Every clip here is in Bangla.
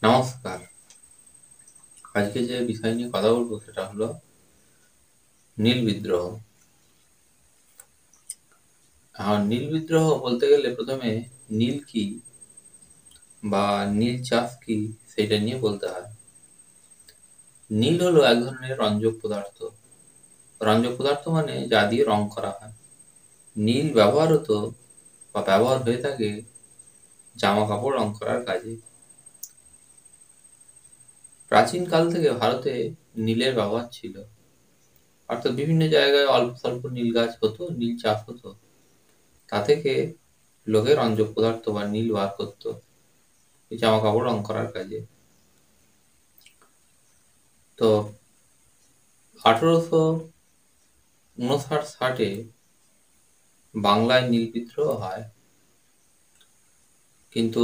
নমস্কার। আজকে যে বিষয় নিয়ে কথা বলবো সেটা হলো নীল বিদ্রোহ। নীল বিদ্রোহ বলতে গেলে প্রথমে নীল কি বা নীল চাষ কি সেটা নিয়ে বলতে হয়। নীল হলো এক ধরনের রঞ্জক পদার্থ। রঞ্জক পদার্থ মানে যা দিয়ে রং করা হয়। নীল ব্যবহার হয়ে থাকে জামা কাপড় রং করার কাজে। প্রাচীন কাল থেকে ভারতে নীলের ব্যবহার ছিল, অর্থাৎ বিভিন্ন জায়গায় অল্প স্বল্প নীল গাছ হতো, নীল চাষ হতো। তা থেকে লোকে রঞ্জক পদার্থ বা নীল বার করতো এই জামা কাপড় রং করার কাজে। তো 1859-60-এ বাংলায় নীল বিদ্রোহ হয়। কিন্তু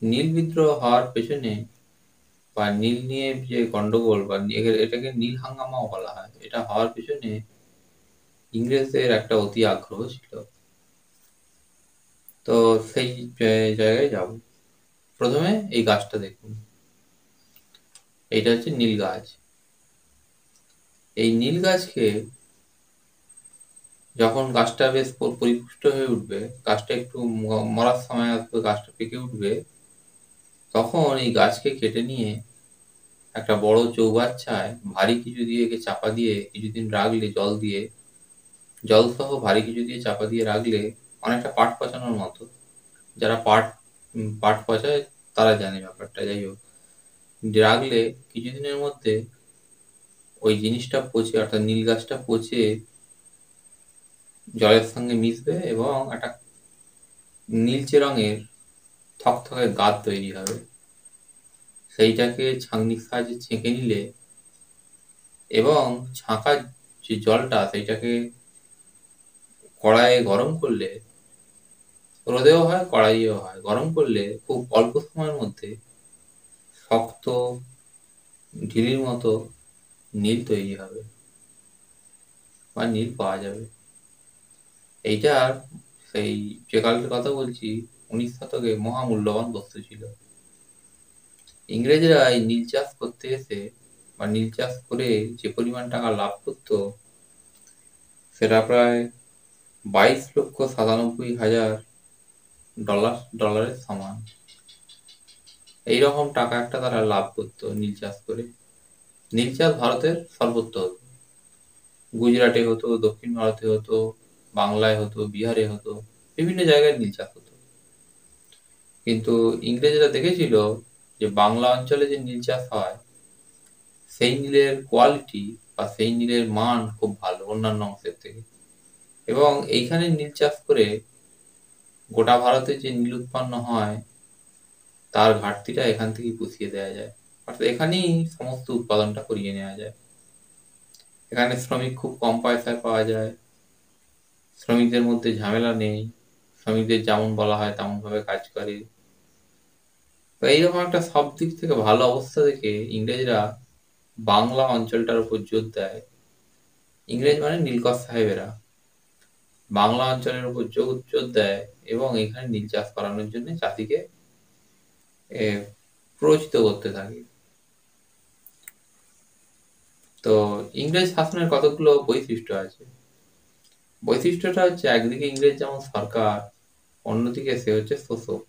নীল বিদ্রোহ হওয়ার পেছনে বা নীল নিয়ে যে গন্ডগোল বা এটাকে নীল হাঙ্গামাও বলা হয়, এটা হওয়ার পেছনে ইংরেজদের একটা অতি আগ্রহ ছিল। তো সেই জায়গায় যাব। প্রথমে এই গাছটা দেখুন, এইটা হচ্ছে নীল গাছ। এই নীল গাছকে যখন গাছটা বেশ পরিপুষ্ট হয়ে উঠবে, গাছটা একটু মরার সময় আসবে, গাছটা পেকে উঠবে, তখন এই গাছকে কেটে নিয়ে একটা বড় চৌবাচ্চায় ভারী কিছু দিয়ে একে চাপা দিয়ে কিছুদিন রাখলে, জল সহ ভারী কিছু দিয়ে চাপা দিয়ে রাখলে, অনেকটা পাট পচানোর মতো। যারা পাট পচায় তারা জানে ব্যাপারটা। যাই হোক, রাখলে কিছুদিনের মধ্যে ওই জিনিসটা পচে, অর্থাৎ নীল গাছটা পচে জলের সঙ্গে মিশবে এবং একটা নীলচে রঙের থকথকে গাদ তৈরি হবে। সেইটাকে ছাঁকনির সাহায্যে ছেঁকে নিলে এবং ছাঁকা যে জলটা সেইটাকে কড়াইয়ে গরম করলে, রোদেও হয় কড়াইয়েও হয়, গরম করলে খুব অল্প সময়ের মধ্যে শক্ত ঢিলির মতো নীল তৈরি হবে বা নীল পাওয়া যাবে। এইটার সেই যে কালের কথা বলছি, 19 শতকে মহামূল্যবান বস্তু ছিল। ইংরেজরা এই নীল চাষ করতে এসে বা নীল চাষ করে যে পরিমাণ টাকা লাভ করতো সেটা প্রায় 22,97,000 ডলারের সমান। এইরকম টাকা একটা তারা লাভ করতো নীল চাষ করে। নীল চাষ ভারতের সর্বত্র হতো। গুজরাটে হতো, দক্ষিণ ভারতে হতো, বাংলায় হতো, বিহারে হতো, বিভিন্ন জায়গায় নীল চাষ হতো। কিন্তু ইংরেজরা দেখেছিল যে বাংলা অঞ্চলে যে নীল চাষ হয় সেই নীলের কোয়ালিটি বা সেই নীলের মান খুব ভালো অন্যান্য অংশের থেকে, এবং এইখানে নীল চাষ করে গোটা ভারতে যে নীল উৎপন্ন হয় তার ঘাটতিটা এখান থেকেই পুষিয়ে দেওয়া যায়। অর্থাৎ এখানেই সমস্ত উৎপাদনটা করিয়ে নেওয়া যায়। এখানে শ্রমিক খুব কম পয়সায় পাওয়া যায়, শ্রমিকদের মধ্যে ঝামেলা নেই, শ্রমিকদের যেমন বলা হয় তেমন ভাবে কাজ করে। তো এইরকম একটা সব দিক থেকে ভালো অবস্থা দেখে ইংরেজরা বাংলা অঞ্চলটার উপর জোর দেয়। ইংরেজ মানে নীলকর সাহেবেরা বাংলা অঞ্চলের উপর জোর দেয় এবং এখানে নীল চাষ করানোর জন্য চাষিকে এ, প্ররোচিত করতে থাকে। তো ইংরেজ শাসনের কতগুলো বৈশিষ্ট্য আছে। বৈশিষ্ট্যটা হচ্ছে, একদিকে ইংরেজ যেমন সরকার, অন্যদিকে সে হচ্ছে শোষক।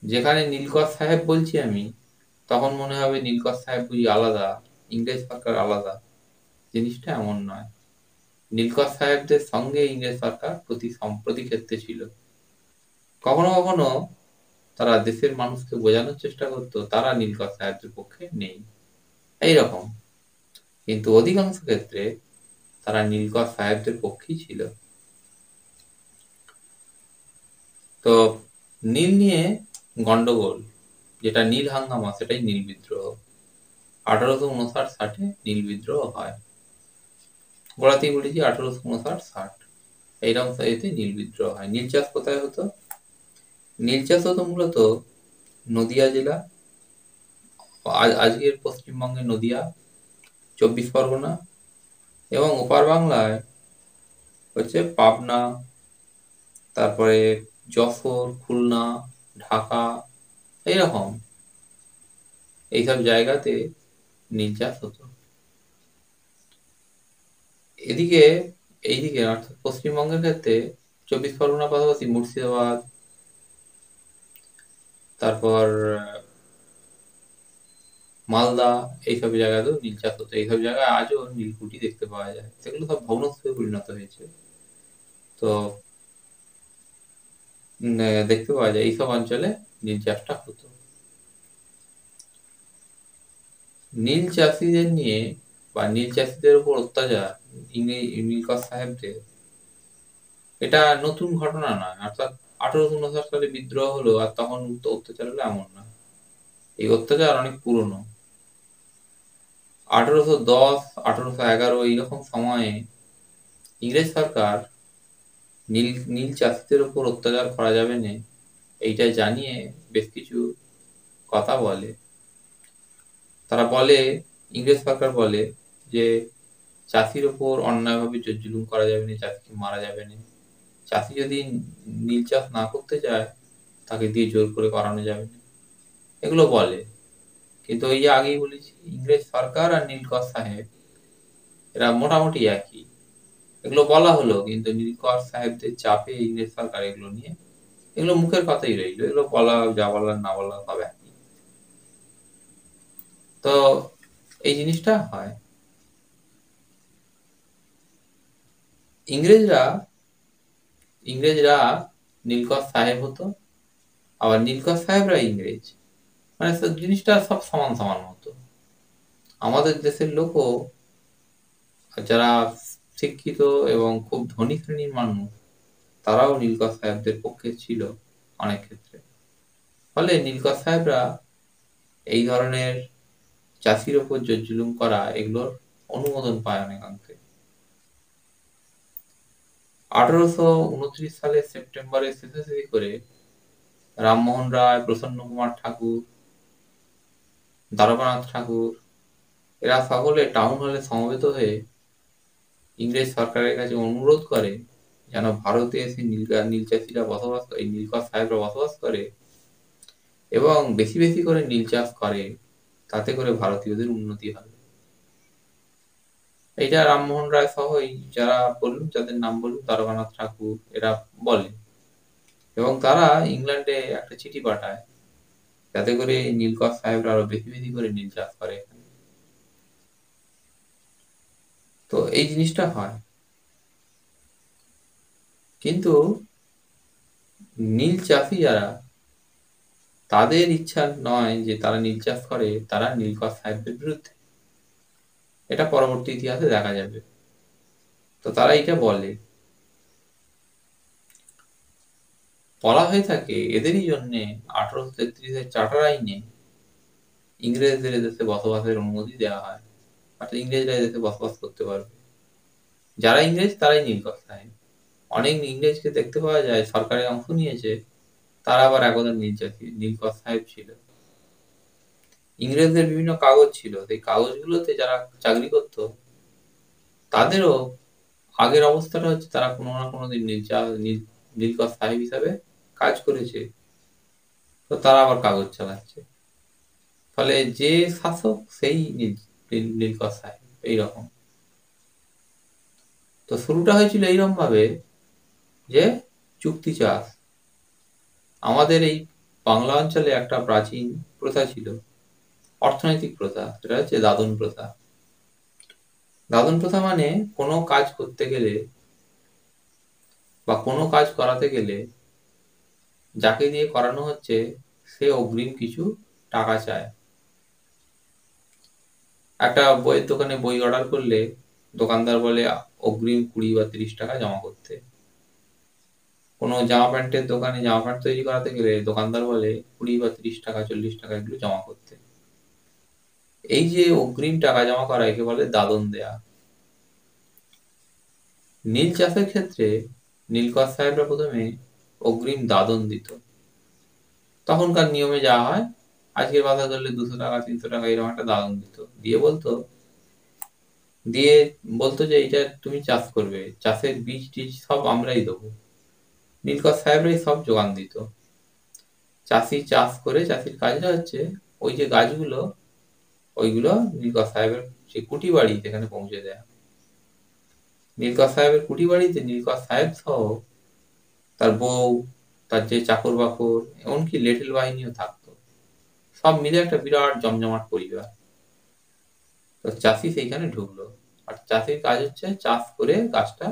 যেখানে নীলকর সাহেব বলছি আমি, তখন মনে হবে নীলকর সাহেব বুঝি আলাদা, ইংরেজ সরকার আলাদা। জিনিসটা এমন নয়। নীলকর সাহেবদের সঙ্গে ইংরেজ সরকার সম্প্রতি ক্ষেত্রে ছিল। কখনো কখনো তারা দেশের মানুষকে বোঝানোর চেষ্টা করতো তারা নীলকর সাহেবদের পক্ষে নেই, এইরকম। কিন্তু অধিকাংশ ক্ষেত্রে তারা নীলকর সাহেবদের পক্ষেই ছিল। তো নীল নিয়ে গন্ডগোল, যেটা নীল হাঙ্গামা, সেটাই নীল বিদ্রোহ। 1859-60-এ নীল বিদ্রোহ হয়। গোড়াতেই বলেছি 1859-60, এইরকম এতে নীল বিদ্রোহ হয়। নীল চাষ কোথায় হতো? নীল চাষ হতো মূলত নদিয়া জেলা, আজকের পশ্চিমবঙ্গের নদিয়া, 24 পরগনা এবং ওপার বাংলায় হচ্ছে পাবনা, তারপরে যশোর, খুলনা, ঢাকা, এইরকম এইসব জায়গাতে নীল চাষ হতো। এদিকে এইদিকে অর্থাৎ পশ্চিমবঙ্গের ক্ষেত্রে 24 পরগনার পাশাপাশি মুর্শিদাবাদ, তারপর মালদা, এইসব জায়গাতেও নীল চাষ হতো। এইসব জায়গায় আজও নীলকুঠি দেখতে পাওয়া যায়, সেগুলো সব ভগ্নস্তূপে পরিণত হয়েছে। তো দেখতে পাওয়া যায় এইসব অঞ্চলে নীল চাষটা হতো। নীল চাষিদের নিয়ে বা নীল চাষিদের উপর অত্যাচার নীলকর সাহেবদের, এটা নতুন ঘটনা নয়। অর্থাৎ 1859 সালে বিদ্রোহ হলো আর তখন তো অত্যাচার হলো এমন না। এই অত্যাচার অনেক পুরনো। 1810, 1811 এইরকম সময়ে ইংরেজ সরকার নীল চাষিদের উপর অত্যাচার করা যাবে না এইটা জানিয়ে বেশ কিছু কথা বলে। তারা বলে, ইংরেজ সরকার বলে যে চাষির ওপর অন্যায়ভাবে জুলুম করা যাবে না, চাষিকে মারা যাবে না। চাষি যদি নীল চাষ না করতে চায় তাকে দিয়ে জোর করে করানো যাবে না, এগুলো বলে। কিন্তু ওই যে আগেই বলেছি, ইংরেজ সরকার আর নীলকর সাহেব এরা মোটামুটি একই। এগুলো বলা হলো, কিন্তু নীলকর সাহেবদের চাপে ইংরেজ সরকার এগুলো নিয়ে, এগুলো মুখের কথাই রইলো, এগুলো বলা যা বলার না বলা সব একই। তো এই জিনিসটা হয়। ইংরেজরা ইংরেজরা নীলকর সাহেব হতো, আবার নীলকর সাহেবরা ইংরেজ, মানে সব জিনিসটা সব সমান সমান হতো। আমাদের দেশের লোকও যারা শিক্ষিত এবং খুব ধনী শ্রেণীর মানুষ, তারাও নীলকর সাহেবদের পক্ষে ছিল অনেক ক্ষেত্রে। ফলে নীলকর সাহেবরা এই ধরনের চাষির ওপর জুলুম করা এগুলোর অনুমোদন পায় অনেকাংশে। 1829 সালের সেপ্টেম্বরের শেষাশেষি করে রামমোহন রায়, প্রসন্ন কুমার ঠাকুর, দ্বারকানাথ ঠাকুর এরা সকলে টাউন হলে সমবেত হয়ে ইংরেজ সরকারের কাছে অনুরোধ করে যেন ভারতে এসে নীল চাষিরা বসবাস করে, নীলকর সাহেবরা বসবাস করে এবং বেশি বেশি করে নীল চাষ করে, তাতে করে ভারতীয়দের উন্নতি হবে। এটা রামমোহন রায় সহ যারা বলুন, যাদের নাম বলুন, দ্বারকানাথ ঠাকুর এরা বলে, এবং তারা ইংল্যান্ডে একটা চিঠি পাঠায় যাতে করে নীলকর সাহেবরা আরো বেশি বেশি করে নীল চাষ করে। তো এই জিনিসটা হয়। কিন্তু নীল চাষি যারা, তাদের ইচ্ছা নয় যে তারা নীল চাষ করে তারা নীলকর সাহেবদের বিরুদ্ধে, এটা পরবর্তী ইতিহাসে দেখা যাবে। তো তারা এটা বলে, বলা হয়ে থাকে এদেরই জন্য 1833-এর চার্টার আইনে ইংরেজদের এদেশে বসবাসের অনুমতি দেওয়া হয়, অর্থাৎ ইংরেজরা এদেশে বসবাস করতে পারবে। যারা ইংরেজ তারাই নীলকর সাহেব। অনেক ইংরেজকে দেখতে পাওয়া যায় সরকারে অংশ নিয়েছে, তারা আবার একদা নীলকর সাহেব ছিল। ইংরেজদের বিভিন্ন কাগজ ছিল, সেই কাগজগুলোতে যারা চাকরি করত তাদেরও আগের অবস্থাটা হচ্ছে তারা কোনো না কোনো দিন নীলকর সাহেব হিসাবে কাজ করেছে, তো তারা আবার কাগজ চালাচ্ছে। ফলে যে শাসক সেই নীলকর সাহেব, এইরকম। তো শুরুটা হয়েছিল এইরকম ভাবে যে চুক্তি চাষ। আমাদের এই বাংলা অঞ্চলে একটা প্রাচীন প্রথা ছিল, অর্থনৈতিক প্রথা, সেটা হচ্ছে দাদন প্রথা। দাদন প্রথা মানে কোনো কাজ করতে গেলে বা কোনো কাজ করাতে গেলে যাকে দিয়ে করানো হচ্ছে সে অগ্রিম কিছু টাকা চায়। একটা বইয়ের দোকানে বই অর্ডার করলে দোকানদার বলে অগ্রিম 20 বা 30 টাকা জমা করতে। কোনো জামা প্যান্টের দোকানে জামা প্যান্ট তৈরি করাতে গেলে দোকানদার বলে 20 বা 30 টাকা, 40 টাকা এগুলো জমা করতে। এই যে অগ্রিম টাকা জমা করা, একে বলে দাদন দেয়া। নীল চাষের ক্ষেত্রে নীলকর সাহেবরা প্রথমে অগ্রিম দাদন দিত। তখনকার নিয়মে যা হয়, আজকের বাজার ধরলে 200 টাকা, 300 টাকা এরকম একটা দাদন দিত। দিয়ে বলতো যে এটা তুমি চাষ করবে, চাষের বীজ টিজ সব আমরাই দেবো। নীলকর সাহেবরাই সব যোগান দিত। চাষি চাষ করে, চাষির কাজটা হচ্ছে ওই যে গাছগুলো, ওইগুলো নীলকর সাহেবের সেই কুটি বাড়ি যেখানে পৌঁছে দেয়া। নীলকর সাহেবের কুটি বাড়িতে নীলকর সাহেব সহ তার বউ, তার যে চাকর বাকর, এমনকি লেঠেল বাহিনীও থাকতো। সব মিলে একটা বিরাট জমজমাট পরিবার। তো চাষি সেইখানে ঢুকলো। আর চাষির কাজ হচ্ছে চাষ করে গাছটা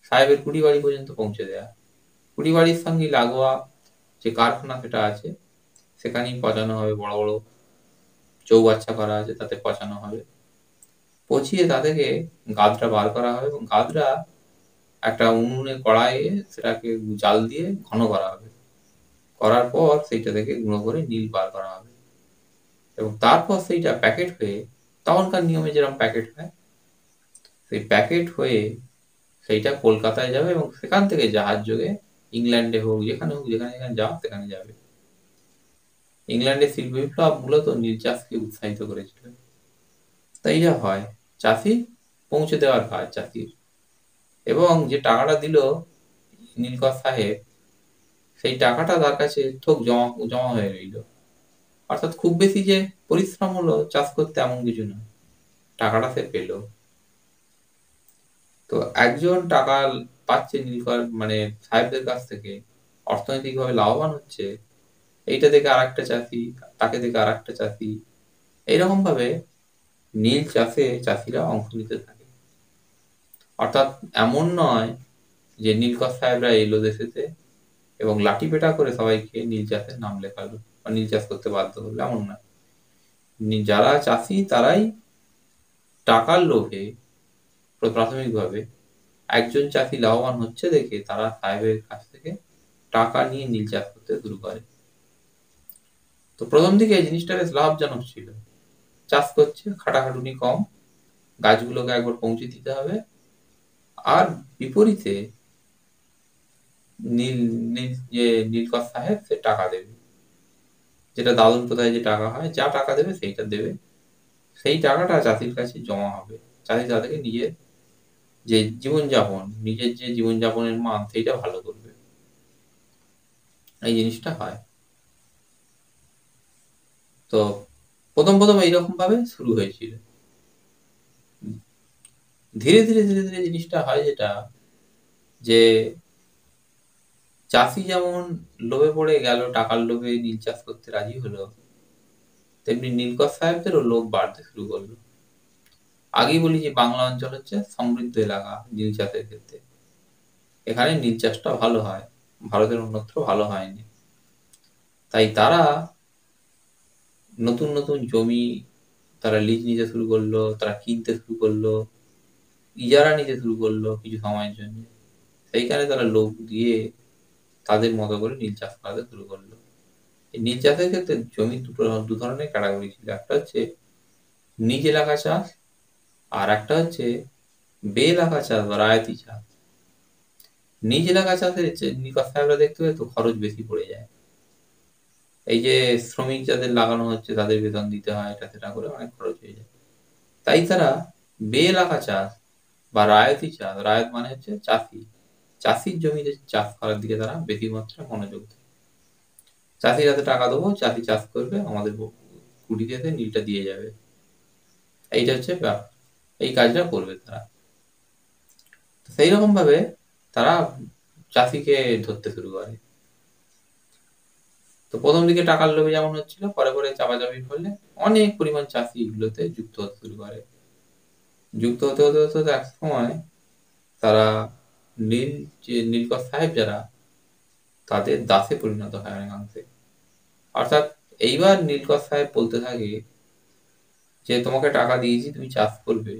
সাহেবের কুড়ি বাড়ি পর্যন্ত পৌঁছে দেয়া। কুড়ি বাড়ির সঙ্গে লাগোয়া যে কারখানা সেটা আছে, সেখানেই পচানো হবে, বড় বড় চৌবাচ্চা করা আছে, তাতে পচানো হবে। পচিয়ে তাদেরকে গাদটা বার করা হবে এবং গাদটা একটা উনুনে কড়াইয়ে সেটাকে জাল দিয়ে ঘন করা হবে। করার পর সেইটা থেকে গুঁড়ো করে নীল বার করা হবে এবং তারপর সেইটা প্যাকেট হয়ে, তখনকার নিয়মে যেরকম প্যাকেট হয়, সেই প্যাকেট হয়ে সেইটা কলকাতায় যাবে এবং সেখান থেকে জাহাজ যোগে ইংল্যান্ডে হোক, যেখানে হোক, যেখানে যেখানে যাওয়া সেখানে যাবে। ইংল্যান্ডের শিল্প বিপ্লব মূলত নীল চাষকে উৎসাহিত করেছিল। তাই যা হয়, চাষি পৌঁছে দেওয়ার কাজ চাষির, এবং যে টাকাটা দিল নীলকর সাহেব, সেই টাকাটা তার কাছে থোক জমা জমা হয়ে রইল। অর্থাৎ খুব বেশি যে পরিশ্রম হলো চাষ করতে এমন কিছু নয়, টাকাটা সে পেল। তো একজন টাকা পাচ্ছে নীলকর মানে সাহেবদের কাছ থেকে, অর্থনৈতিকভাবে লাভবান হচ্ছে, এইটা দেখে আর একটা চাষি, তাকে দেখে আর একটা চাষি, এইরকম ভাবে নীল চাষে চাষিরা অংশ নিতে থাকে। অর্থাৎ এমন নয় যে নীলকর সাহেবরা এলো দেশেতে এবং লাঠি পেটা করে সবাইকে নীল চাষের নাম লেখালো বা নীল চাষ করতে বাধ্য করলো, এমন না। যারা চাষি তারাই টাকার লোভে প্রাথমিকভাবে একজন চাষি লাভবান হচ্ছে দেখে তারা সাহেবের কাছ থেকে টাকা নিয়ে নীল চাষ করতে শুরু করে। তো প্রথম দিকে এই জিনিসটা বেশ লাভজনক ছিল। চাষ করছে, খাটাখাটুনি কম, গাছগুলোকে একবার পৌঁছে দিতে হবে, আর বিপরীতে নীল নীল যে নীলকর সাহেব সে টাকা দেবে, যেটা দাদন প্রথায় যে টাকা হয়, যা টাকা দেবে সেইটা দেবে। সেই টাকাটা চাষির কাছে জমা হবে। চাষি তাদেরকে নিজের যে জীবনযাপন, নিজের যে জীবনযাপনের মান সেইটা ভালো করবে। এই জিনিসটা হয়। তো প্রথম এইরকম ভাবে শুরু হয়েছিল। ধীরে ধীরে ধীরে ধীরে জিনিসটা হয় যেটা, যে চাষি যেমন লোভে পড়ে গেল, টাকার লোভে নীল চাষ করতে রাজি হলো, তেমনি নীলকর সাহেবদেরও লোভ বাড়তে শুরু করলো। আগেই বলি যে বাংলা অঞ্চল হচ্ছে সমৃদ্ধ এলাকা নীল চাষের ক্ষেত্রে। এখানে নীল চাষটা ভালো হয়, ভারতের অন্যত্র ভালো হয়নি। তাই তারা নতুন নতুন জমি তারা লিজ নিতে শুরু করলো, তারা কিনতে শুরু করলো, ইজারা নিতে শুরু করলো কিছু সময়ের জন্য। সেইখানে তারা লোক দিয়ে তাদের মতো করে নীল চাষ করাতে শুরু করলো। এই নীল চাষের ক্ষেত্রে জমি দু ধরনের ক্যাটাগরি ছিল। একটা হচ্ছে নিজ এলাকা চাষ, আর একটা হচ্ছে বে এলাকা চাষ বা রায়তি চাষ। নিজ এলাকা চাষে নিকট সাহেবরা দেখতে পেতো খরচ বেশি পড়ে যায়। এই যে শ্রমিক যাদের লাগানো হচ্ছে তাদের বেতন দিতে হয়, এটা সেটা করে অনেক খরচ হয়ে যায়। তাই তারা বে এলাকা চাষ বা রায়তি চাষ, রায়ত মানে হচ্ছে চাষি, চাষির জমিতে চাষ করার দিকে তারা বেশি মাত্রায় মনোযোগ দেয়। চাষির হাতে টাকা দেবো, চাষি চাষ করবে, আমাদের কুটিতে নীলটা দিয়ে যাবে, এইটা হচ্ছে ব্যাপার। এই কাজটা করবে তারা। সেই রকম ভাবে তারা চাষিকে ধরতে শুরু করে। তো প্রথম দিকে টাকার লোভে যেমন হচ্ছিল, পরে পরে চাপাচাপির ফলে অনেক পরিমাণ চাষি এগুলোতে যুক্ত হতে শুরু করে। যুক্ত হতে হতে হতে হতে এক সময় তারা নীল যে নীলকর সাহেব যারা, তাদের দাসে পরিণত হয় অনেকাংশে। অর্থাৎ এইবার নীলকর সাহেব বলতে থাকে যে তোমাকে টাকা দিয়েছি, তুমি চাষ করবে,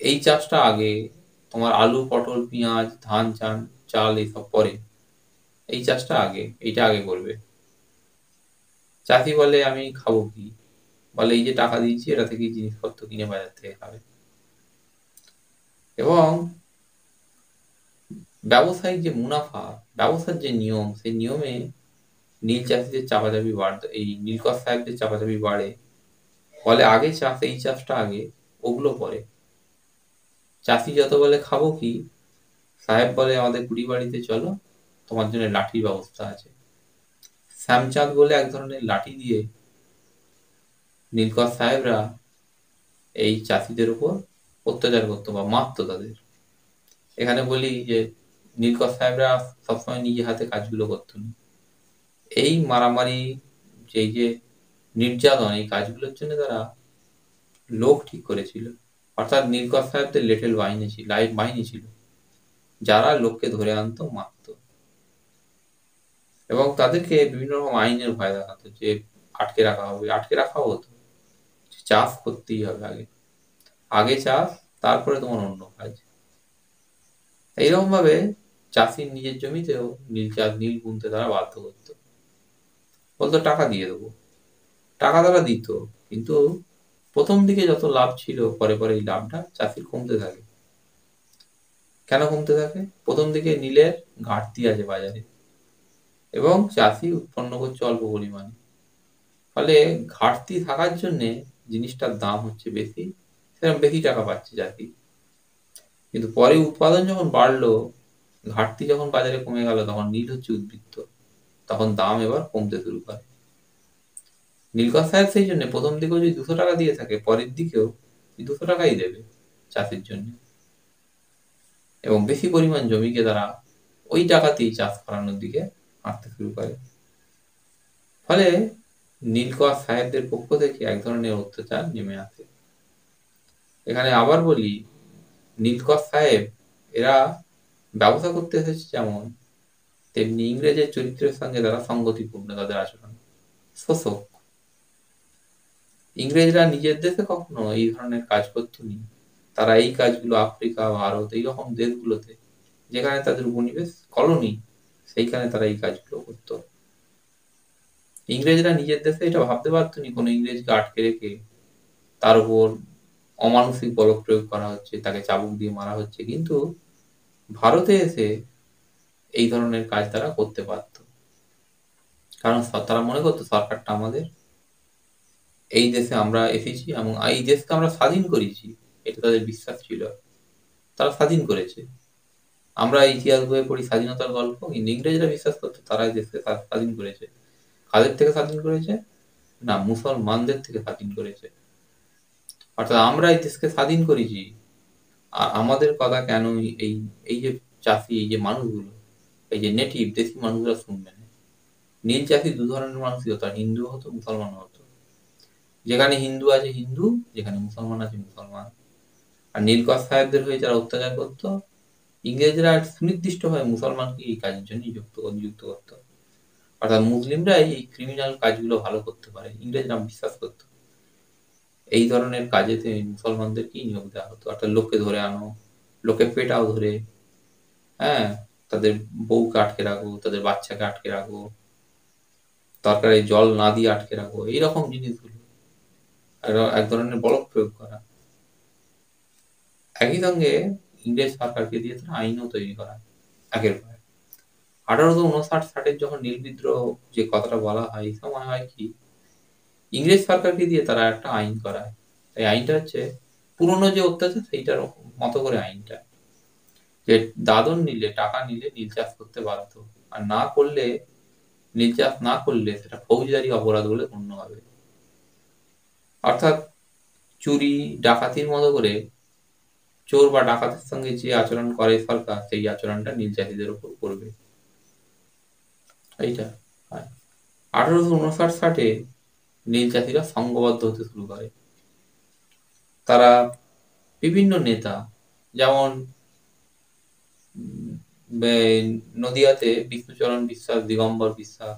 এই চাষটা আগে, তোমার আলু, পটল, পেঁয়াজ, ধান, চাল এইসব পরে, এই চাষটা আগে, এইটা আগে করবে। চাষি বলে আমি খাবো কি? বলে এই যে টাকা দিয়েছি এটা থেকে জিনিসপত্র কিনে বাজার থেকে খাবে। এবং ব্যবসায়িক যে মুনাফা, ব্যবসার যে নিয়ম, সেই নিয়মে নীল চাষিদের চাপাচাপি বাড়তে, এই নীলকর সাহেবদের চাপাচাপি বাড়ে। বলে আগে চাষ, এই চাষটা আগে, ওগুলো পরে। চাষি যত বলে খাবো কি, সাহেব বলে আমাদের কুড়ি বাড়িতে চলো, তোমার জন্য লাঠির ব্যবস্থা আছে। শ্যামচাঁদ বলে এক ধরনের লাঠি দিয়ে নীলকর সাহেবরা এই চাষিদের উপর অত্যাচার করতো বা মারতো তাদের। এখানে বলি যে নীলকর সাহেবরা সবসময় নিজে হাতে কাজগুলো করতো না। এই মারামারি, এই যে নির্যাতন, এই কাজগুলোর জন্য তারা লোক ঠিক করেছিল। অর্থাৎ নীলকর সাহেবদের লিটল বাহিনী ছিল যারা লোককে ধরে আনতো, মারতো, এবং তাদেরকে বিভিন্ন রকম আইনের ভয় দেখাতো যে আটকে রাখা হবে, আটকে রাখাও হতো। চাষ করতেই হবে আগে, আগে চাষ, তারপরে তোমার অন্য কাজ। এইরকম ভাবে চাষির নিজের জমিতেও নীল বুনতে তারা বাধ্য করতো। বলতো টাকা দিয়ে দেবো, টাকা তারা দিত, কিন্তু প্রথম দিকে যত লাভ ছিল পরে পরে এই লাভটা চাষির কমতে থাকে। কেন কমতে থাকে? প্রথম দিকে নীলের ঘাটতি আছে বাজারে এবং চাষি উৎপন্ন করছে অল্প পরিমাণে, ফলে ঘাটতি থাকার জন্যে জিনিসটার দাম হচ্ছে বেশি, সেরকম বেশি টাকা পাচ্ছে চাষি। কিন্তু পরে উৎপাদন যখন বাড়লো, ঘাটতি যখন বাজারে কমে গেল, তখন নীল হচ্ছে উদ্বৃত্ত, তখন দাম এবার কমতে শুরু করে। নীলকর সাহেব সেই জন্য প্রথম দিকেও যদি 200 টাকা দিয়ে থাকে, পরের দিকেও 200 টাকাই দেবে চাষের জন্য, এবং বেশি পরিমাণ জমিকে তারা ওই টাকাতেই চাষ করানোর দিকে হাঁটতে শুরু করে। ফলে নীলকর সাহেবদের পক্ষ থেকে এক ধরনের অত্যাচার নেমে আসে। এখানে আবার বলি, নীলকর সাহেব এরা ব্যবসা করতে এসেছে যেমন, তেমনি ইংরেজের চরিত্রের সঙ্গে তারা সঙ্গতিপূর্ণ তাদের আচরণ। শোষক। ইংরেজরা নিজের দেশে কখনো এই ধরনের কাজ করতো নি। তারা এই কাজগুলো আফ্রিকা, ভারত, এইরকম দেশগুলোতে যেখানে তাদের উপনিবেশ কলোনি, সেইখানে তারা এই কাজগুলো করতো। ইংরেজরা নিজের দেশে এটা ভাবতে পারতো নি কোনো ইংরেজকে আটকে রেখে তার উপর অমানসিক বল প্রয়োগ করা হচ্ছে, তাকে চাবুক দিয়ে মারা হচ্ছে, কিন্তু ভারতে এসে এই ধরনের কাজ তারা করতে পারত। কারণ তারা মনে করতো সরকারটা আমাদের, এই দেশে আমরা এসেছি এবং এই দেশকে আমরা স্বাধীন করেছি, এটা তাদের বিশ্বাস ছিল। তারা স্বাধীন করেছে। আমরা ইতিহাস বইয়ে পড়ি স্বাধীনতার গল্প, কিন্তু ইংরেজরা বিশ্বাস করতো তারা এই দেশকে স্বাধীন করেছে। কাদের থেকে স্বাধীন করেছে? না, মুসলমানদের থেকে স্বাধীন করেছে। অর্থাৎ আমরা এই দেশকে স্বাধীন করেছি, আর আমাদের কথা কেন এই এই যে চাষি, এই যে মানুষগুলো, এই যে নেটিভ দেশি মানুষগুলো শুনবে না? নীল চাষি দু ধরনের মানুষই হতো, হিন্দু হতো, মুসলমান হতো। যেখানে হিন্দু আছে হিন্দু, যেখানে মুসলমান আছে মুসলমান। আর নীলকর সাহেবদের হয়ে যারা অত্যাচার করতো, ইংরেজরা সুনির্দিষ্টভাবে মুসলমানকে এই কাজের জন্য নিযুক্ত করত। অর্থাৎ মুসলিমরা এই ক্রিমিনাল কাজগুলো ভালো করতে পারে, ইংরেজরা বিশ্বাস করত। এই ধরনের কাজেতে মুসলমানদেরকেই নিয়োগ দেওয়া হতো। অর্থাৎ লোককে ধরে আনো, লোকে পেটাও ধরে, হ্যাঁ, তাদের বউকে আটকে রাখো, তাদের বাচ্চাকে আটকে রাখো, তরকারি জল না দিয়ে আটকে রাখো, এইরকম জিনিসগুলো এক ধরনের বল প্রয়োগ করা। একই সঙ্গে ইংরেজ সরকারকে দিয়ে তারা আইনও তৈরি করা একের পর এক। 1859-60 যখন নীল বিদ্রোহ যে কথাটা বলা হয়, এই সময় হয় কি, ইংরেজ সরকারকে দিয়ে তারা একটা আইন করায়। এই আইনটা হচ্ছে পুরনো যে অত্যাচার সেইটার মতো করে আইনটা, যে দাদন নিলে, টাকা নিলে নীল চাষ করতে বাধ্য, আর না করলে, নীল চাষ না করলে সেটা ফৌজদারি অপরাধ বলে গণ্য হবে। অর্থাৎ চুরি ডাকাতির মতো করে চোর বা ডাকাতের সঙ্গে যে আচরণ করে সরকার, সেই আচরণটা নীল চাষীদের উপর করবে। এইটা 1859-60 নীল চাষীরা সংঘবদ্ধ হতে শুরু করে। তারা বিভিন্ন নেতা, যেমন নদিয়াতে বিষ্ণুচরণ বিশ্বাস, দিগম্বর বিশ্বাস,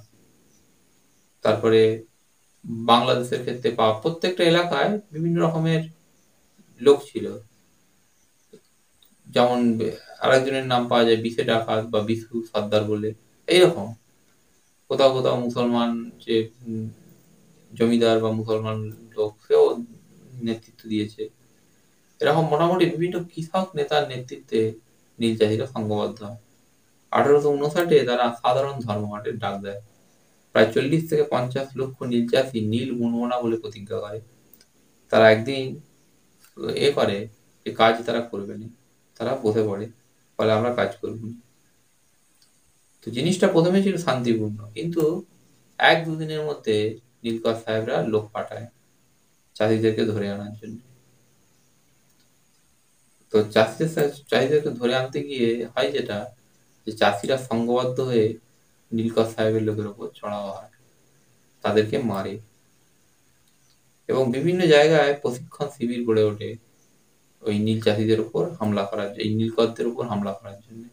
তারপরে বাংলাদেশের ক্ষেত্রে প্রত্যেকটা এলাকায় বিভিন্ন রকমের লোক ছিল। যেমন আরেকজনের নাম পাওয়া যায় বিশে ডাকাত বা বিশু সর্দার বলে। এইরকম কোথাও কোথাও মুসলমান যে জমিদার বা মুসলমান লোক, সেও নেতৃত্ব দিয়েছে। এরকম মোটামুটি বিভিন্ন কৃষক নেতার নেতৃত্বে নীল চাষীরা সংঘবদ্ধ হয়। 1859 তারা সাধারণ ধর্মঘটের ডাক দেয়। প্রায় 40 থেকে 50 লক্ষ নীল চাষী নীল বুনবো না বলে প্রতিজ্ঞা করে। তারা একদিন করে যে কাজ তারা করবে না, তারা বসে পড়ে, ফলে আমরা কাজ করব না। তো জিনিসটা প্রথমে ছিল শান্তিপূর্ণ, কিন্তু 1-2 দিনের মধ্যে নীলকর সাহেবরা লোক পাঠায় চাষিদেরকে ধরে আনার জন্য। তো চাষিদেরকে ধরে আনতে গিয়ে হয় যেটা, যে চাষিরা সংঘবদ্ধ হয়ে নীলকর সাহেবের লোকের ওপর চড়াও হয়, তাদেরকে মারে, এবং বিভিন্ন জায়গায় প্রশিক্ষণ শিবির গড়ে ওঠে ওই নীল চাষিদের উপর হামলা করার, এই নীলকরদের উপর হামলা করার জন্য।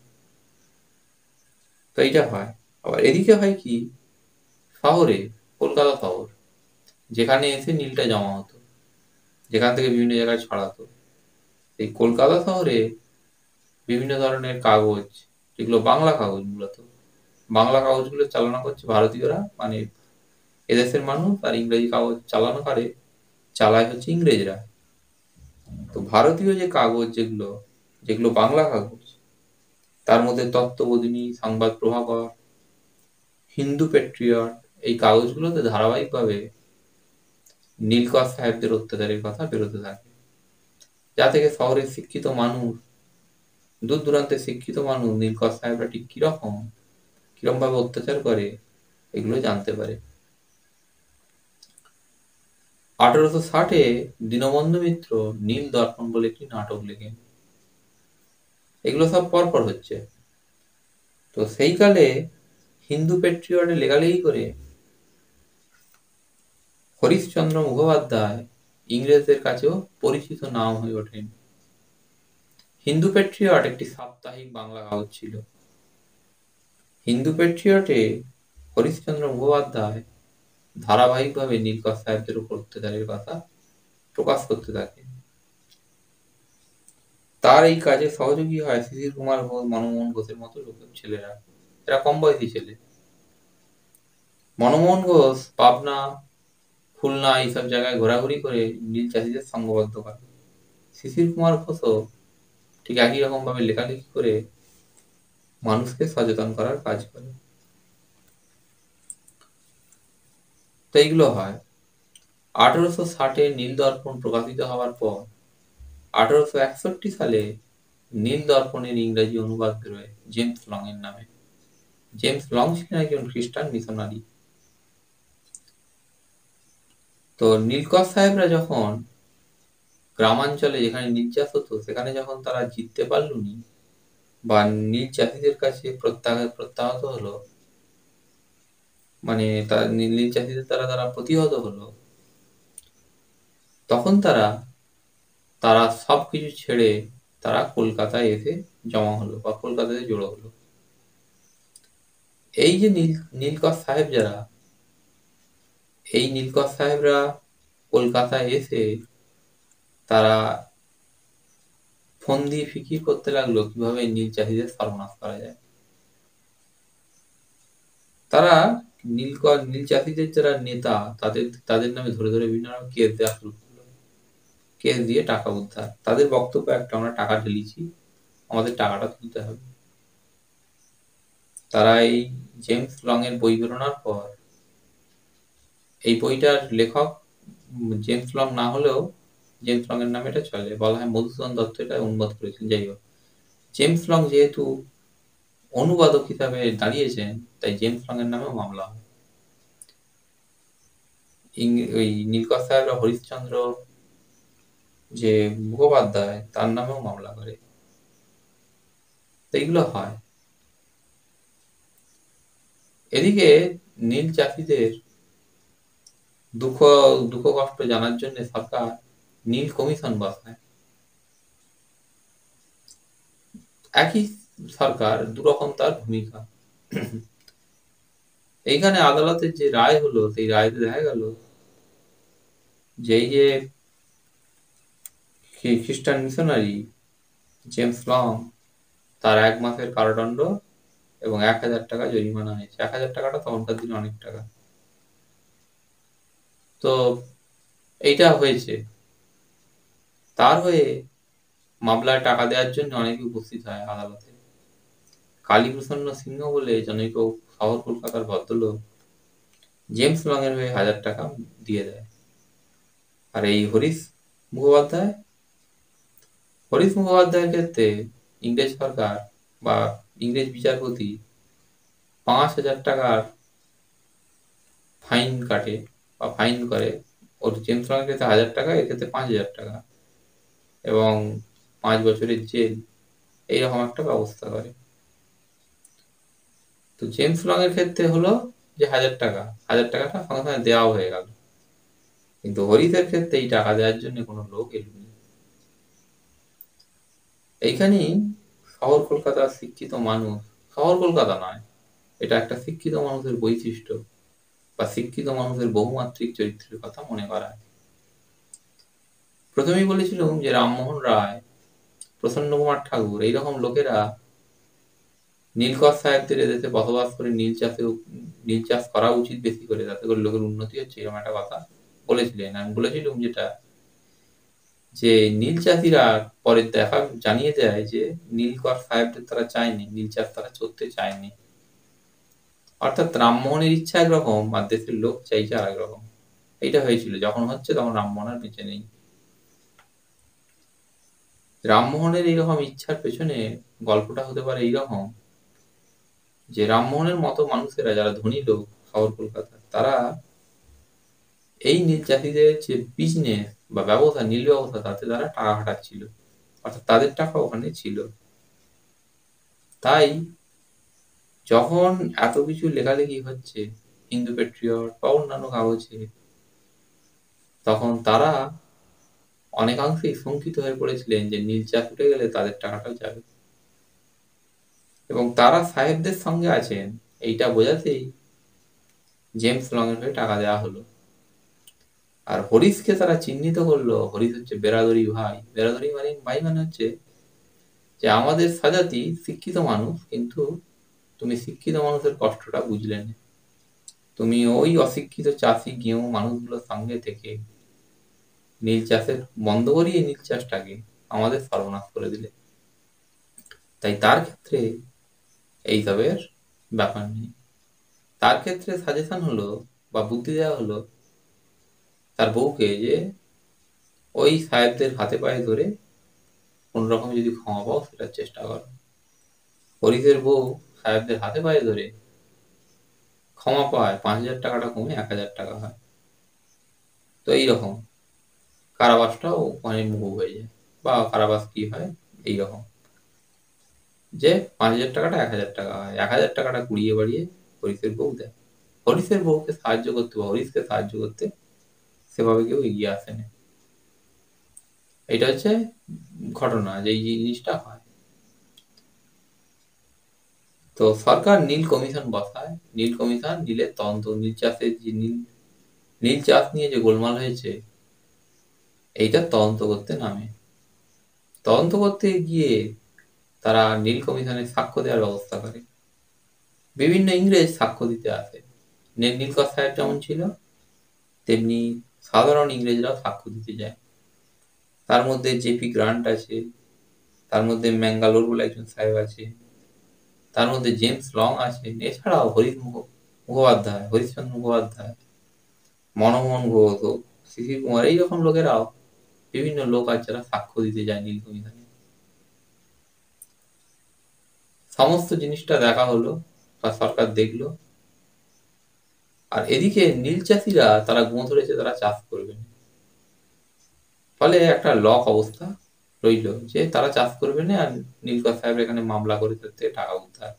তো এইটা হয়। আবার এদিকে হয় কি, শহরে, কলকাতা শহর, যেখানে এসে নীলটা জমা হতো, যেখান থেকে বিভিন্ন জায়গায় ছড়াতো, এই কলকাতা শহরে বিভিন্ন ধরনের কাগজ, যেগুলো বাংলা কাগজ, মূলত বাংলা কাগজগুলো চালনা করছে ভারতীয়রা, মানে এদেশের মানুষ, আর ইংরেজি কাগজ চালানো করে, চালায় হচ্ছে ইংরেজরা। তো ভারতীয় যে কাগজ, যেগুলো যেগুলো বাংলা কাগজ, তার মধ্যে তত্ত্ববোধিনী, সংবাদ প্রভাকর, হিন্দু পেট্রিয়ট, এই কাগজগুলোতে ধারাবাহিকভাবে নীলকর সাহেবদের অত্যাচারের কথা বেরোতে থাকে, যা থেকে শহরের শিক্ষিত মানুষ, দূর দূরান্তের শিক্ষিত মানুষ নীলকর সাহেবরা ঠিক কিরম ভাবে অত্যাচার করে এগুলো জানতে পারে। 1860-এ দীনবন্ধু মিত্র নীল দর্পণ বলে একটি নাটক লেখেন। এগুলো সব পরপর হচ্ছে। তো সেই কালে হিন্দু পেট্রিয়টে লেখালেখি করে হরিশচন্দ্র মুখোপাধ্যায় ইংরেজদের কাছেও পরিচিত নাম হয়ে ওঠেন। হিন্দু পেট্রিয়ট একটি সাপ্তাহিক বাংলা কাগজ ছিল। হিন্দু পেট্রিয়টে হরিশচন্দ্র মুখোপাধ্যায় ধারাবাহিকভাবে নীলকর সাহেবদের উপর অত্যাচারের কথা প্রকাশ করতে থাকে। তার এই কাজে সহযোগী হয় শিশির কুমার ঘোষ, মনমোহন ঘোষের মতো ছেলেরা। এরা কম বয়সী ছেলে। মনমোহন ঘোষ পাবনা, খুলনা এইসব জায়গায় ঘোরাঘুরি করে নীল চাষীদের সংঘবদ্ধ করে। শিশির কুমার ঘোষও ঠিক একই রকম ভাবে লেখালেখি করে মানুষকে সচেতন করার কাজ করে। তো এইগুলো হয়। 1860-এ নীল দর্পণ প্রকাশিত হওয়ার পর 1861 সালে নীল দর্পণের ইংরেজি অনুবাদ বেরোয় জেমস লং এর নামে। জেমস লং ছিলেন একজন খ্রিস্টান মিশনারি। তো নীলকর সাহেবরা যখন গ্রামাঞ্চলে, যেখানে নীল চাষ হতো, সেখানে যখন তারা জিততে পারলনি, বা নীল চাষীদের কাছে প্রত্যাহত হলো, মানে তার নীল চাষীদের দ্বারা তারা প্রতিহত হলো, তখন তারা তারা সবকিছু ছেড়ে তারা কলকাতায় এসে জমা হলো, বা কলকাতাতে জড়ো হলো। এই যে নীলকর সাহেব যারা, এই নীলকর সাহেবরা কলকাতায় এসে তারা ফন্দি ফিকির করতে লাগলো কিভাবে নীল চাষীদের সর্বনাশ করা যায়। তারা নীল চাষীদের যারা নেতা, তাদের নামে ধরে ধরে বিভিন্ন রকম কেস দেওয়া শুরু করলো। কেস দিয়ে টাকা উদ্ধার। তাদের বক্তব্য একটা, আমরা টাকা ঢেলেছি, আমাদের টাকাটা তুলতে হবে। তারা এই জেমস লং এর বই বেরোনোর পর, এই বইটার লেখক জেমস লং না হলেও জেমস লং এর নামে এটা চলে, বলা হয় মধুসূদন দত্ত এটা অনুবাদ করেছেন। যাই হোক, জেমস লং যেহেতু অনুবাদক হিসাবে দাঁড়িয়েছেন, তাই জেমস লং এর নামেও মামলা হয়। ওই নীলকর সাহেবরা হরিশ্চন্দ্র যে মুখোপাধ্যায়, তার নামেও মামলা করে। তো এইগুলো হয়। এদিকে নীল চাষীদের দুঃখ দুঃখ কষ্ট জানার জন্য সরকার নীল কমিশন বসায়। একই সরকার, দুরকম তার ভূমিকা। এইখানে আদালতের যে রায় হলো, সেই রায়তে দেখা গেল যে এই যে খ্রিস্টান মিশনারি জেমস লং, তার 1 মাসের কারাদণ্ড এবং 1,000 টাকা জরিমানা হয়েছে। 1,000 টাকাটা তখনকার দিনে অনেক টাকা। তো এইটা হয়েছে। তার হয়ে মামলায় টাকা দেওয়ার জন্য অনেকে উপস্থিত হয় আদালতে। কালীপ্রসন্ন সিংহ বলে জনৈক শহর কলকাতার ভদ্রলোক জেমস লং এর হয়ে 1,000 টাকা দিয়ে দেয়। আর এই হরিশ মুখোপাধ্যায়ের ক্ষেত্রে ইংরেজ সরকার বা ইংরেজ বিচারপতি 5,000 টাকার ফাইন কাটে বা ফাইন করে, ওর জেমস লংয়ের ক্ষেত্রে 1,000 টাকা, এর ক্ষেত্রে 5,000 টাকা এবং 5 বছরের জেল, এইরকম একটা ব্যবস্থা করে। তো জেমস লংয়ের ক্ষেত্রে হলো যে 1,000 টাকা, 1,000 টাকাটা সঙ্গে সঙ্গে দেওয়াও হয়ে গেল। কিন্তু হরিশের ক্ষেত্রে এই টাকা দেওয়ার জন্য কোনো লোক এলুনি। এইখানেই শহর কলকাতার শিক্ষিত মানুষ, শহর কলকাতা নয়, এটা একটা শিক্ষিত মানুষের বৈশিষ্ট্য বা শিক্ষিত মানুষের বহুমাত্রিক চরিত্রের কথা মনে করায়। প্রথমেই বলেছিলাম যে রামমোহন রায়, প্রসন্ন কুমার ঠাকুর, এইরকম লোকেরা নীলকর সাহেবদের এদেশে বসবাস করে নীল চাষ করা উচিত বেশি করে, তাতে করে লোকের উন্নতি হচ্ছে, এরকম একটা কথা বলেছিলেন। আমি বলেছিলাম যেটা, যে নীল চাষিরা পরে জানিয়ে দেয় যে নীলকর সাহেবদের তারা চায়নি, নীল চাষ তারা করতে চায়নি। অর্থাৎ রামমোহনের ইচ্ছা একরকম আর দেশের লোক চাইছে আর একরকম। এইটা হয়েছিল, যখন হচ্ছে তখন রামমোহন আর বেঁচে নেই। রামমোহনের এইরকম ইচ্ছার পেছনে গল্পটা হতে পারে এইরকম, যে রামমোহনের মতো মানুষেরা যারা ধনী লোক শহর কলকাতা, তারা এই নীল চাষিদের যে বিজনেস বা ব্যবসা, নীল ব্যবসা, তাতে তারা টাকা খাটাচ্ছিল, অর্থাৎ তাদের টাকা ওখানে ছিল। তাই যখন এত কিছু লেখালেখি হচ্ছে হিন্দু পেট্রিয়ট বা অন্যান্য কাগজে, তখন তারা অনেকাংশেই শঙ্কিত হয়ে পড়েছিলেন যে নীল চাষ উঠে গেলে তাদের টাকাটাও যাবে, এবং তারা সাহেবদের সঙ্গে আছেন এইটা বোঝাতেই জেমস লংয়ের হয়ে টাকা দেওয়া হলো। আর হরিশকে তারা চিহ্নিত করলো, হরিশ হচ্ছে বেরাদরি ভাই। বেরাদরি মানে ভাই মানে হচ্ছে যে আমাদের স্বজাতি শিক্ষিত মানুষ, কিন্তু তুমি শিক্ষিত মানুষের কষ্টটা বুঝলে না, তুমি ওই অশিক্ষিত চাষি গেঁয়ো মানুষগুলোর সঙ্গে থেকে নীল চাষের বন্ধ করিয়ে নীল চাষটাকে আমাদের সর্বনাশ করে দিলে। তাই তার ক্ষেত্রে এইসবের ব্যাপার নেই। তার ক্ষেত্রে সাজেশন হলো বা বুদ্ধি দেওয়া হলো তার বউকে, যে ওই সাহেবদের হাতে পায়ে ধরে কোন রকম যদি ক্ষমা পাও সেটার চেষ্টা করো। হরিশের বউ সাহেবদের হাতে পায়ে ধরে ক্ষমা পায়, 5,000 টাকাটা কমে 1,000 টাকা হয়। তো এইরকম কারাবাসটাও ওখানে মুভ হয়ে যায়, বা কারাবাস কি হয় এইরকম, যে 5,000 টাকাটা 1,000 টাকা হয়, 1,000 টাকাটা কুড়িয়ে বাড়িয়ে হরিশের বউ দেয়। হরিশের বউকে সাহায্য করতে বা হরিশকে সাহায্য করতে সেভাবে কেউ এগিয়ে আসে না। এটা হচ্ছে ঘটনা, যে এই জিনিসটা হয়। তো সরকার নীল কমিশন বসায়, নীল কমিশন নীলের তদন্ত, নীল চাষের যে নীল চাষ নিয়ে যে গোলমাল হয়েছে এইটা তদন্ত করতে নামে। তদন্ত করতে গিয়ে তারা নীল কমিশনের সাক্ষ্য দেওয়ার ব্যবস্থা করে। বিভিন্ন ইংরেজ সাক্ষ্য দিতে আসে। নীলকর সাহেব যেমন ছিল, তেমনি সাধারণ ইংরেজরাও সাক্ষ্য দিতে যায়। তার মধ্যে জেপি গ্রান্ট আছে, তার মধ্যে ম্যাঙ্গালোর বলে একজন সাহেব আছে, তার মধ্যে জেমস লং আছেন, এছাড়াও মুখোপাধ্যায়, হরিশচন্দ্র মুখোপাধ্যায়, মনমোহন ঘোষ, শিশির কুমার, এইরকম লোকেরাও বিভিন্ন লোক আছে যারা সাক্ষ্য দিতে যায় নীল কমিশনে। সমস্ত জিনিসটা দেখা হলো বা সরকার দেখলো। আর এদিকে নীল চাষিরা তারা গুঁ ধরেছে তারা চাষ করবে না। ফলে একটা লক অবস্থা রইল যে তারা চাষ করবে না, আর নীলকর সাহেব এখানে মামলা করে তাতে টাকা উদ্ধার।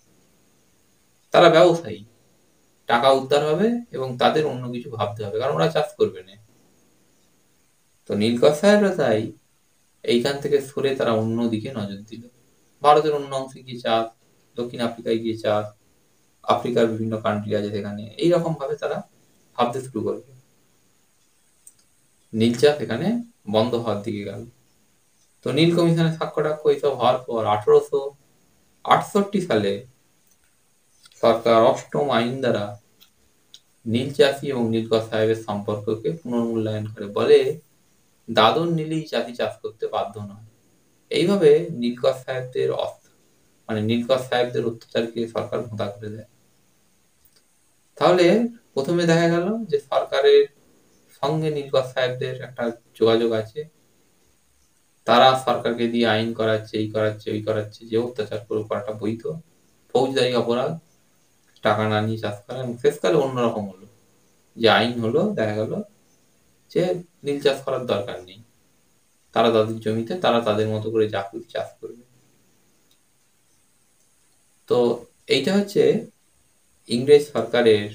তারা ব্যবসায়ী, টাকা উদ্ধার হবে এবং তাদের অন্য কিছু ভাবতে হবে, কারণ ওরা চাষ করবে না। তো নীলকর সাহেবরা তাই এইখান থেকে সরে তারা অন্য দিকে নজর দিল। ভারতের অন্য অংশে গিয়ে চাষ, দক্ষিণ আফ্রিকায় গিয়ে চাষ, আফ্রিকার বিভিন্ন কান্ট্রি আছে সেখানে, এইরকম ভাবে তারা ভাবতে শুরু করবে। নীল চাষ এখানে বন্ধ হওয়ার দিকে গেল। তো নীল কমিশনের সাক্ষ্য এইসব হওয়ার পর 1868 সালে সরকার অষ্টম আইন দ্বারা নীল চাষি এবং নীলকর সাহেবের সম্পর্ককে পুনর্মূল্যায়ন করে, বলে দাদন নীলেই চাষি চাষ করতে বাধ্য নয়। এইভাবে নীলকর সাহেবদের অত্যাচারকে সরকার ভোঁতা করে দেয়। তাহলে প্রথমে দেখা গেল যে সরকারের সঙ্গে নীলকর সাহেবদের একটা যোগাযোগ আছে, তারা সরকারকে দিয়ে আইন করাচ্ছে, এই করাচ্ছে, ওই করাচ্ছে, যে অত্যাচার করাটা বৈধ, ফৌজদারি অপরাধ। টাকা না নিয়ে চাষ করা, এবং শেষকালে অন্যরকম হলো, যে আইন হলো, দেখা গেল যে নীল চাষ করার দরকার নেই, তারা তাদের জমিতে তারা তাদের মতো করে যা খুশি চাষ করবে। তো এইটা হচ্ছে ইংরেজ সরকারের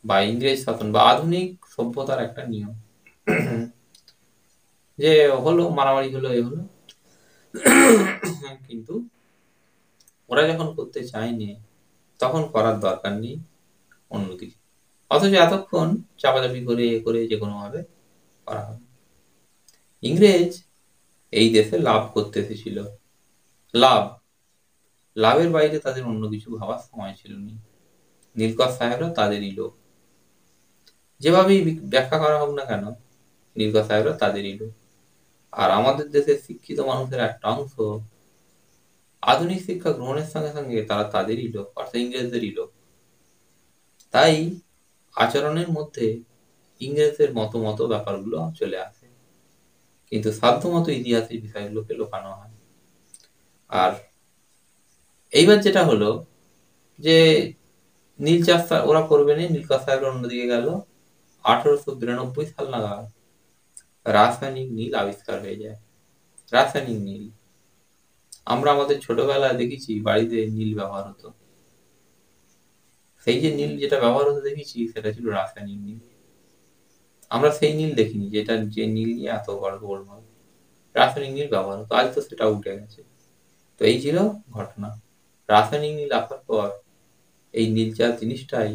বা ইংরেজ শাসন বা আধুনিক সভ্যতার একটা নিয়ম, যে হলো মারামারি হলো এ হলো, কিন্তু ওরা যখন করতে চায়নি তখন করার দরকার নেই অন্য কিছু, অথচ এতক্ষণ চাপাচাপি করে এ করে যে কোনো ভাবে করা হবে। ইংরেজ এই দেশে লাভ করতে এসেছিল, লাভ, লাভের বাইরে তাদের অন্য কিছু ভাবার সময় ছিল না। নীলকর সাহেবরা তাদেরই লোক, যেভাবেই ব্যাখ্যা করা হোক না কেন, নীলকর সাহেবরা তাদেরই লোক। আর আমাদের দেশের শিক্ষিত মানুষের একটা অংশ আধুনিক শিক্ষা গ্রহণের সঙ্গে সঙ্গে তারা তাদেরই লোক, অর্থাৎ ইংরেজদেরই লোক। তাই আচরণের মধ্যে ইংরেজদের মতো ব্যাপারগুলো চলে আসে, কিন্তু সাধ্যমতো ইতিহাসের বিষয়গুলোকে লুকানো হয়। আর এইবার যেটা হলো যে নীল চাষ ওরা করবে না, নীলকর সাহেবরা অন্যদিকে গেল। 1892 সাল নাগাদ রাসায়নিক নীল আবিষ্কার হয়ে যায়। রাসায়নিক নীল, আমরা আমাদের ছোটবেলায় দেখেছি বাড়িতে নীল ব্যবহার হতো, সেই যে নীল যেটা ব্যবহার হতে দেখেছি সেটা ছিল রাসায়নিক নীল। আমরা সেই নীল দেখিনি যেটা, যে নীল নিয়ে এত বড় গোলমাল, রাসায়নিক নীল ব্যবহার হতো, আজ তো সেটা উঠে গেছে। তো এই ছিল ঘটনা। রাসায়নিক নীল আসার পর এই নীল চাষ জিনিসটাই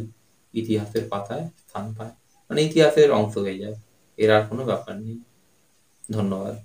ইতিহাসের পাতায় স্থান পায়, মানে ইতিহাসের অংশ হয়ে যায়, এর আর কোনো ব্যাপার নেই। ধন্যবাদ।